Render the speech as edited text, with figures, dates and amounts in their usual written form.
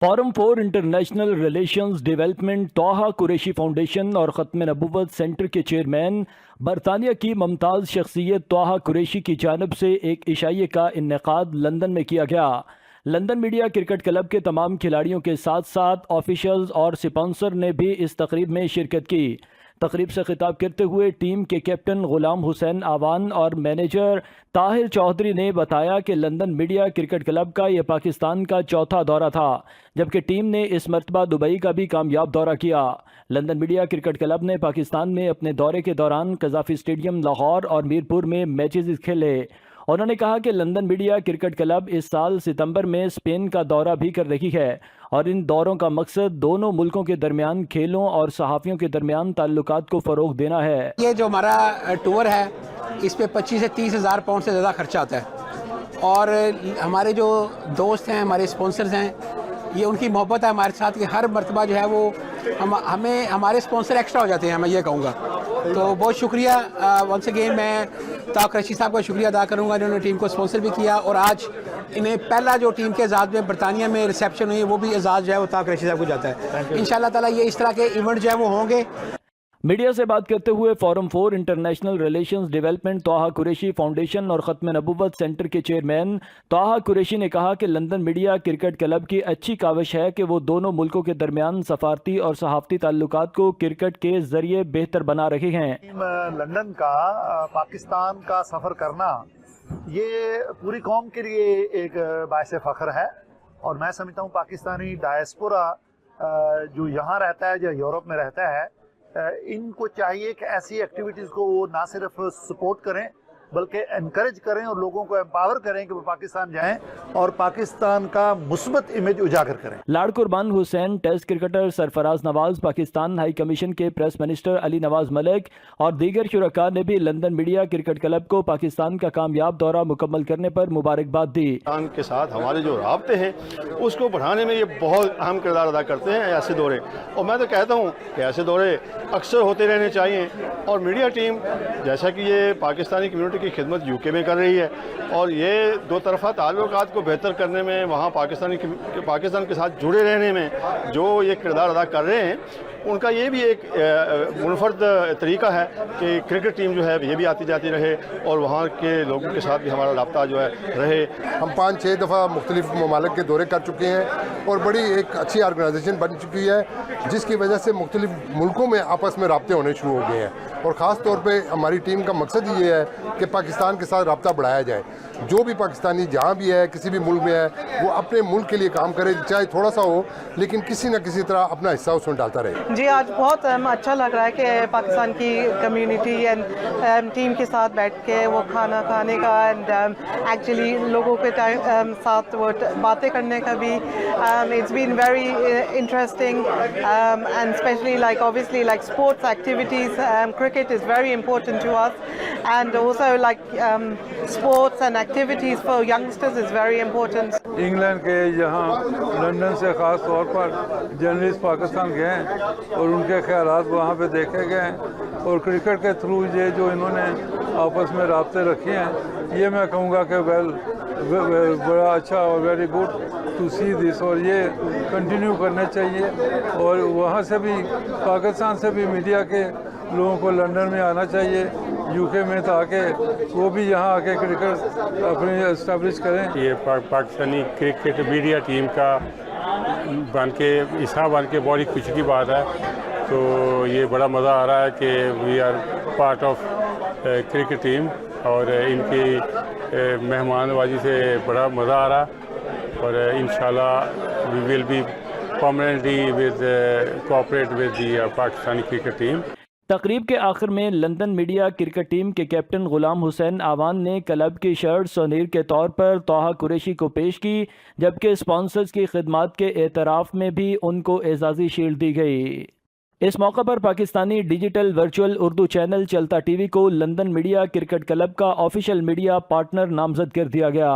Forum for international relations development Toha Qureshi foundation और ख़त्म नबूवत सेंटर के चेयरमैन बरतानिया की मुमताज़ शख्सियत तोहा कुरैशी की जानब से एक इशाइये का इन्नेकाद लंदन में किया गया। लंदन मीडिया क्रिकेट क्लब के तमाम खिलाड़ियों के साथ साथ ऑफिशल्स और स्पॉन्सर ने भी इस तकरीब में शिरकत की। तकरीब से खिताब करते हुए टीम के कैप्टन गुलाम हुसैन आवान और मैनेजर ताहिर चौधरी ने बताया कि लंदन मीडिया क्रिकेट क्लब का यह पाकिस्तान का चौथा दौरा था, जबकि टीम ने इस मरतबा दुबई का भी कामयाब दौरा किया। लंदन मीडिया क्रिकेट क्लब ने पाकिस्तान में अपने दौरे के दौरान कज़ाफ़ी स्टेडियम, लाहौर और मीरपुर में मैचेस खेले। उन्होंने कहा कि लंदन मीडिया क्रिकेट क्लब इस साल सितंबर में स्पेन का दौरा भी कर रही है और इन दौरों का मकसद दोनों मुल्कों के दरमियान खेलों और सहाफ़ियों के दरमियान ताल्लुकात को फ़रोग़ देना है। ये जो हमारा टूर है इस पे 25 से 30 हज़ार पाउंड से ज़्यादा खर्चा आता है और हमारे जो दोस्त हैं, हमारे स्पॉन्सर्स हैं, ये उनकी मोहब्बत है हमारे साथ कि हर मरतबा जो है वो हमें हमारे स्पॉन्सर एक्स्ट्रा हो जाते हैं, मैं ये कहूँगा। तो बहुत शुक्रिया वंस अगेन मैं ताक़ कुरैशी साहब का शुक्रिया अदा करूँगा, इन्होंने टीम को स्पॉन्सर भी किया और आज इन्हें पहला जो टीम के एजाज़ में बरतानिया में रिसेप्शन हुई वो भी एजाज़ जो है वो ताक़ कुरैशी साहब को जाता है। इंशाअल्लाह ताला ये इस तरह के इवेंट जो है वो होंगे। मीडिया से बात करते हुए forum for international relations development Toha Qureshi foundation और ख़त्म नबूवत सेंटर के चेयरमैन तोहा कुरैशी ने कहा कि लंदन मीडिया क्रिकेट क्लब की अच्छी काविश है कि वो दोनों मुल्कों के दरमियान सफारती और सहाफ़ती ताल्लुकात को क्रिकेट के ज़रिए बेहतर बना रहे हैं। लंदन का पाकिस्तान का सफ़र करना ये पूरी कौम के लिए एक बाइसे फ़ख्र है और मैं समझता हूँ पाकिस्तानी डायस्पोरा जो यहाँ रहता है, जो यूरोप में रहता है, इनको चाहिए कि ऐसी एक्टिविटीज़ को वो ना सिर्फ सपोर्ट करें बल्कि एनकरेज करें और लोगों को एम्पावर करें कि वो पाकिस्तान जाएं और पाकिस्तान का मुस्बत इमेज उजागर करें। Lord Qurban Hussain, test cricketer Sarfaraz Nawaz, Pakistan high commission के प्रेस मिनिस्टर अली नवाज मलिक और दीगर शुरका ने भी लंदन मीडिया क्रिकेट क्लब को पाकिस्तान का कामयाब दौरा मुकम्मल करने पर मुबारकबाद दी। पाकिस्तान के साथ हमारे जो राब्ते हैं उसको बढ़ाने में ये बहुत अहम किरदार अदा करते हैं ऐसे दौरे, और मैं तो कहता हूँ कि ऐसे दौरे अक्सर होते रहने चाहिए। और मीडिया टीम जैसा कि ये पाकिस्तानी कम्यूनिटी की खिदमत यूके में कर रही है और ये दो तरफा ताल्लुकात को बेहतर करने में, वहाँ पाकिस्तान के साथ जुड़े रहने में जो ये किरदार अदा कर रहे हैं, उनका ये भी एक मुनफरद तरीका है कि क्रिकेट टीम जो है ये भी आती जाती रहे और वहाँ के लोगों के साथ भी हमारा रब्ता जो है रहे। हम 5-6 दफ़ा मुख्तलिफ ममालिक के दौरे कर चुके हैं और बड़ी एक अच्छी ऑर्गेनाइजेशन बन चुकी है जिसकी वजह से मुख्तलिफ मुल्कों में आपस में रब्ते होने शुरू हो गए हैं और ख़ास तौर पे हमारी टीम का मकसद ये है कि पाकिस्तान के साथ रब्ता बढ़ाया जाए। जो भी पाकिस्तानी जहाँ भी है, किसी भी मुल्क में है, वो अपने मुल्क के लिए काम करे, चाहे थोड़ा सा हो लेकिन किसी न किसी तरह अपना हिस्सा उसमें डालता रहे। जी, आज बहुत अच्छा लग रहा है कि पाकिस्तान की कम्युनिटी एंड टीम के साथ बैठ के वो खाना खाने का एंड एक्चुअली लोगों के साथ वो बातें करने का भी it's been very interesting and specially like obviously like sports activities, cricket is very important to us and also like sports and activities for youngsters is very important. England के यहाँ लंदन से ख़ास तौर पर जर्नलिस्ट पाकिस्तान गए हैं और उनके ख्यालात वहाँ पे देखे गए और क्रिकेट के थ्रू ये जो इन्होंने आपस में राब्ते रखे हैं, ये मैं कहूँगा कि बड़ा अच्छा और very good to see this, और ये कंटिन्यू करने चाहिए। और वहाँ से भी, पाकिस्तान से भी मीडिया के लोगों को लंदन में आना चाहिए, यूके में, ताकि वो भी यहाँ आके क्रिकेट अपने एस्टेब्लिश करें। ये पाकिस्तानी क्रिकेट मीडिया टीम का हिस्सा बन के बड़ी खुशी की बात है। तो ये बड़ा मज़ा आ रहा है कि we are part of cricket team और इनकी मेहमानबाजी से बड़ा मज़ा आ रहा है और इंशाल्लाह we will be permanently with cooperate with the Pakistani cricket team. तकरीब के आखिर में लंदन मीडिया क्रिकेट टीम के कैप्टन गुलाम हुसैन आवान ने क्लब की शर्ट सोनीर के तौर पर तोहा कुरैशी को पेश की, जबकि स्पॉन्सर्स की खिदमत के एतराफ़ में भी उनको एजाज़ी शील्ड दी गई। इस मौका पर Pakistani digital virtual Urdu channel चलता टीवी को लंदन मीडिया क्रिकेट क्लब का ऑफिशियल मीडिया पार्टनर नामजद कर दिया गया।